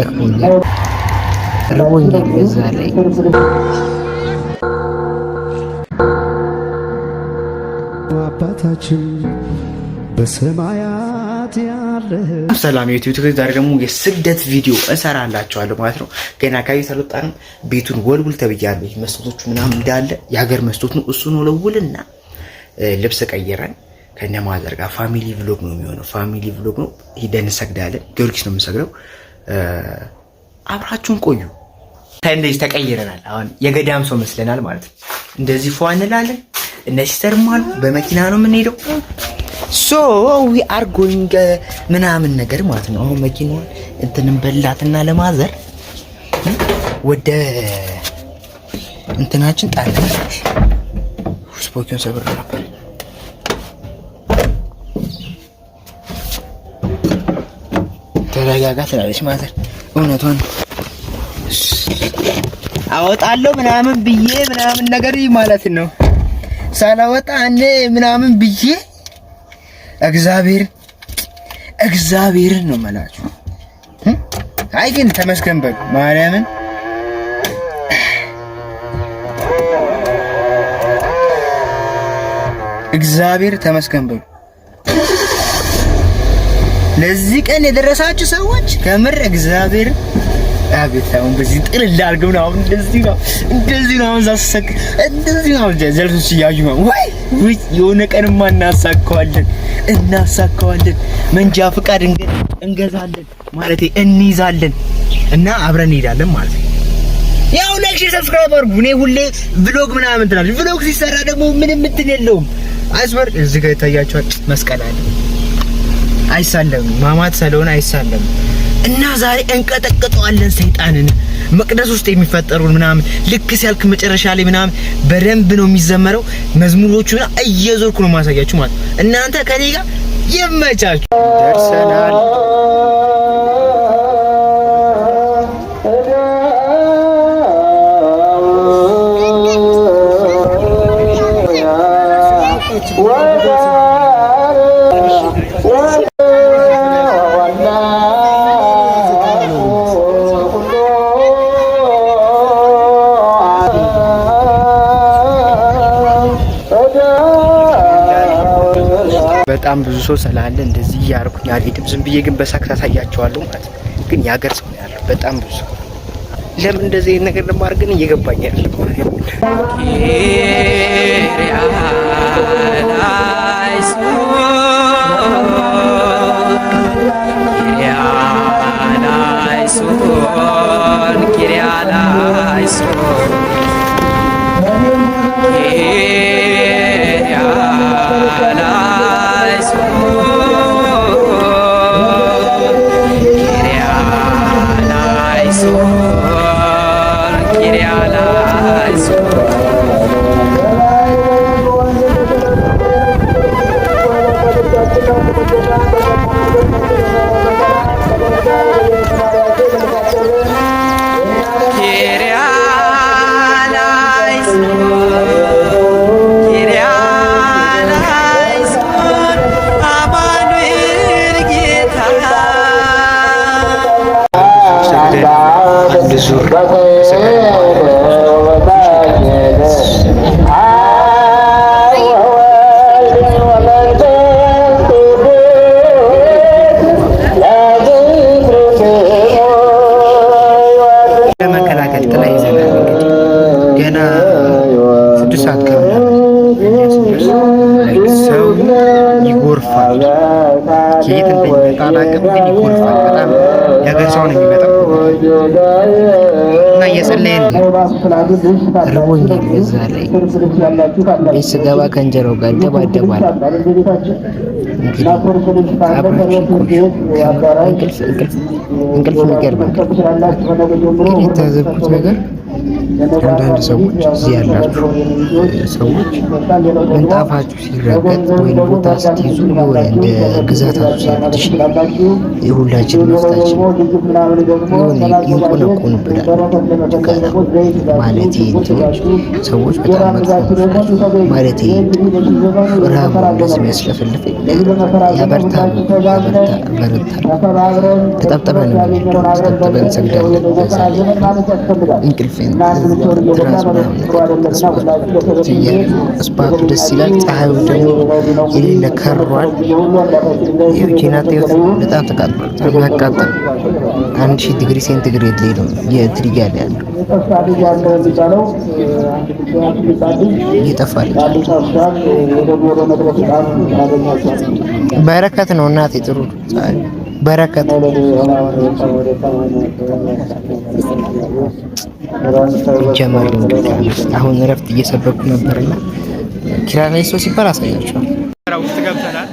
ርቦኛል በዛ ላይ አባታችን በሰማያት ያለህ። ሰላም የዩቲዩብ ዛሬ ደግሞ የስግደት ቪዲዮ እሰራላችኋለሁ ማለት ነው። ገና ከቤት አልወጣንም። ቤቱን ወልውል ተብያለሁ። መስኮቶቹ ምናምን እንዳለ የሀገር መስኮት ነው። እሱን ወለውልና ልብስ ቀይረን ከነማዘር ጋር ፋሚሊ ቭሎግ ነው የሚሆነው። ፋሚሊ ቭሎግ ነው። ሄደን እንሰግዳለን። ጊዮርጊስ ነው የምንሰግደው። አብራችሁን ቆዩ። እንደዚህ ተቀይረናል። አሁን የገዳም ሰው መስለናል ማለት ነው። እንደዚህ ፏ እንላለን። እነዚህ ተርማሉ። በመኪና ነው የምንሄደው። ሶ ዊ አር ጎይንግ ምናምን ነገር ማለት ነው። አሁን መኪናውን እንትንን በላትና ለማዘር ወደ እንትናችን ጣል ስፖኪውን ሰብር ነበር። ተረጋጋ ትላለች ማዘር። እውነቷን አወጣለሁ ምናምን ብዬ ምናምን ነገር ማለት ነው። ሳላወጣ እኔ ምናምን ብዬ እግዚአብሔርን ነው የምላችሁ። አይ ግን ተመስገን በሉ ማርያምን። እግዚአብሔር ተመስገን በሉ። ለዚህ ቀን የደረሳችሁ ሰዎች ከምር እግዚአብሔር አቤታውን በዚህ ጥል እንዳርገው ነው። እንደዚህ ነው አሁን ዛሰክ እንደዚህ ነው ዘልፍስ ያዩ ወይ የሆነ ቀንማ እናሳካዋለን። መንጃ ፍቃድ እንገዛለን ማለት እንይዛለን እና አብረን እንሄዳለን ማለት ነው። ያው ላይክ ሰብስክራይብ አድርጉ። እኔ ሁሌ ቭሎግ ምናምን ትላለች። ቭሎግ ሲሰራ ደግሞ ምንም እንትን የለውም። አስበር እዚህ ጋር ይታያችኋል መስቀል አለ። አይሳለም ማማት ስለሆነ አይሳለም እና ዛሬ እንቀጠቅጠዋለን ሰይጣንን። መቅደስ ውስጥ የሚፈጠሩን ምናምን ልክ ሲያልክ መጨረሻ ላይ ምናምን በደንብ ነው የሚዘመረው። መዝሙሮቹና እየዞርኩ ነው ማሳያችሁ ማለት እናንተ ከኔ ጋር ይመቻችሁ። ደርሰናል። በጣም ብዙ ሰው ስላለ እንደዚህ ያርኩኝ አልሄድም። ዝም ብዬ ግን በሳክ ታሳያቸዋለሁ ማለት ነው። ግን የሀገር ሰው ነው ያለው በጣም ብዙ ሰው። ለምን እንደዚህ አይነት ነገር ለማድረግ ግን እየገባኝ አይደለም ማለት ነው። ለመከላከል ጥላ ይዘናል። እንግዲህ ገና 6 ሰዓት ሰው ይጎርፋል። ከየት እንደሚመጣ አላውቅም፣ ግን ይጎርፋል። በጣም የሀገር ሰው ነው የሚመጣው እና እየጸለየን ርቦኛል። በዛ ላይ ቤት ስገባ ከእንጀራው ጋር ደባደባል። እንግዲህ እንቅልፍ የሚገርም ግን የታዘብኩት ነገር አንዳንድ ሰዎች እዚህ ያላችሁ ሰዎች ምንጣፋችሁ ሲረገጥ ወይም ቦታ ስትይዙ የሆነ እንደ ግዛታችሁ ሲያድሽ የሁላችን መፍታችን የሆነ ይንቆነቆንብናል። ጭቃላ ማለት እንትኖች ሰዎች በጣም መጥፎ ናቸው። ማለት ረሃብ እንደዚህ የሚያስለፈልፈኝ ያበረታል። ተጠብጠበን ተጠብጠበን እንሰግዳለን። በዛ ላይ እንቅልፌን ትራስ ምናምን እስፓቱ ደስ ይላል። ፀሐዩ ደግሞ የሌለ ከሯል። የኬናት በጣም ተቃጥሏል። የሚያቃጥል 1000 ዲግሪ ሴንቲግሬድ ላይ ነው የትሪጋል ያለው እየጠፋል። በረከት ነው እናቴ ጥሩ በረከት ጀማሪ አሁን እረፍት እየሰበኩ ነበርና ኪራይ ሰው ሲባል አሳያቸዋል። ውስጥ ገብተናል።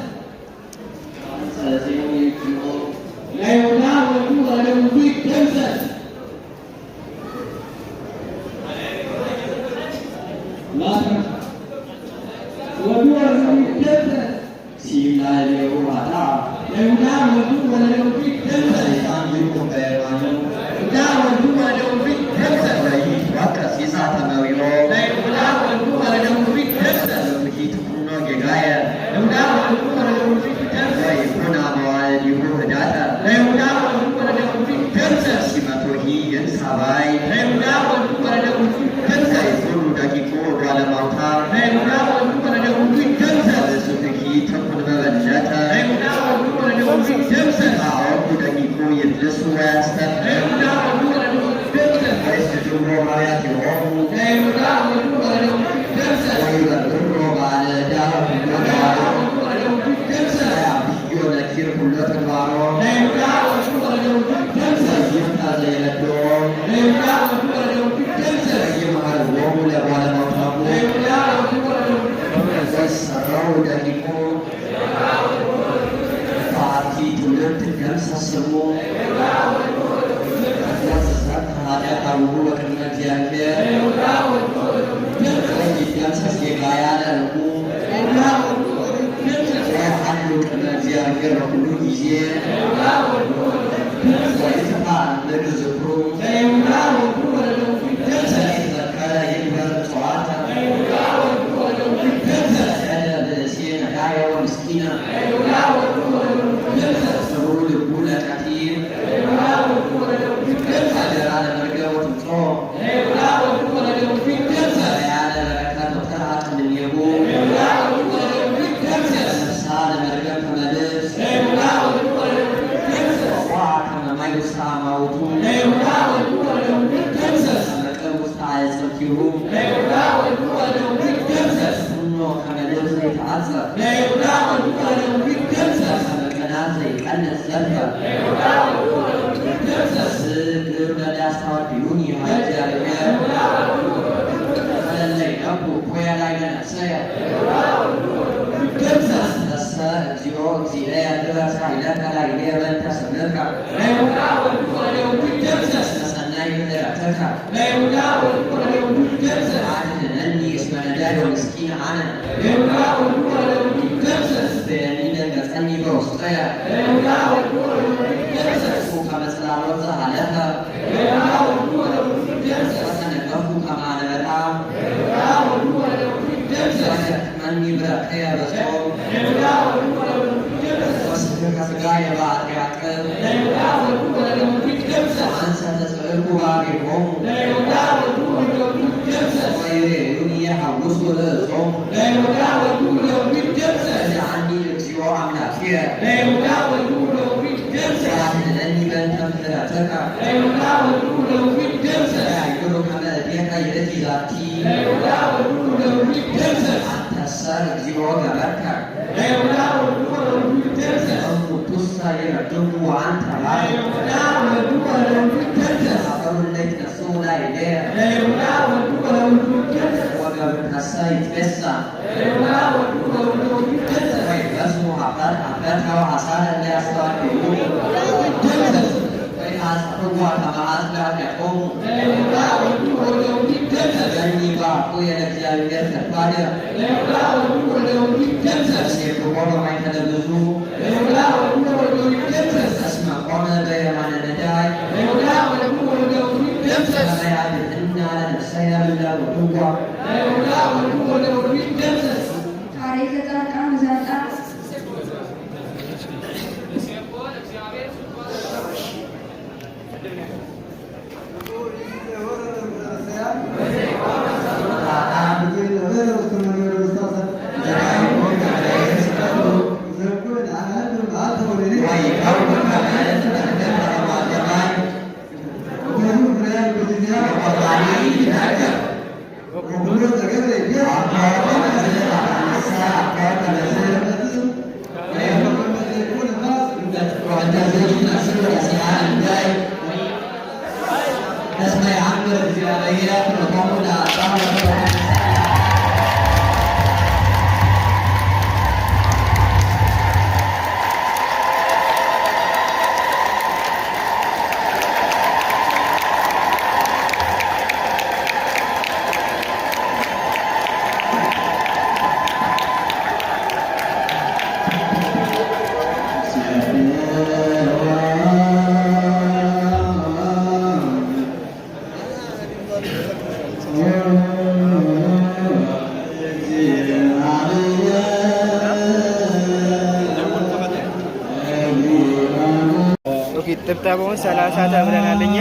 ጥብጣባውን 30 ተብለናል እኛ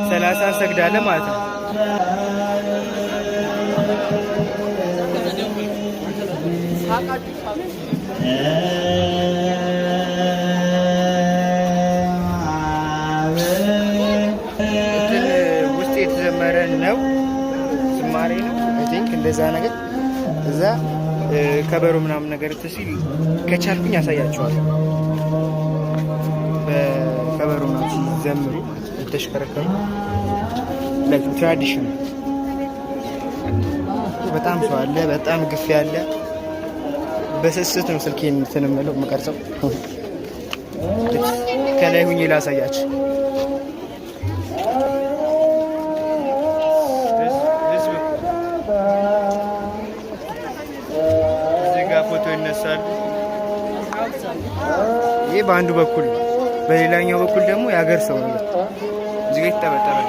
30 ሰግዳለን ማለት ነው። ውስጥ የተዘመረ ነው ዝማሬ ነው አይ ቲንክ እንደዛ ነገር እዛ ከበሮ ምናምን ነገር ሲል ከቻልኩኝ ያሳያቸዋል። በከበሮ ነው ዘምሩ ተሽከረከሩ ለትራዲሽን በጣም ሰው አለ። በጣም ግፍ ያለ በስስት ነው ስልኬን እንትንመለው መቀርጸው ከላይ ሁኚ ላሳያችሁ። እዚህ ጋር ፎቶ ይነሳል። ይህ በአንዱ በኩል በሌላኛው በኩል ደግሞ የሀገር ሰው ነው እዚህ ጋር ይጠበጠባል።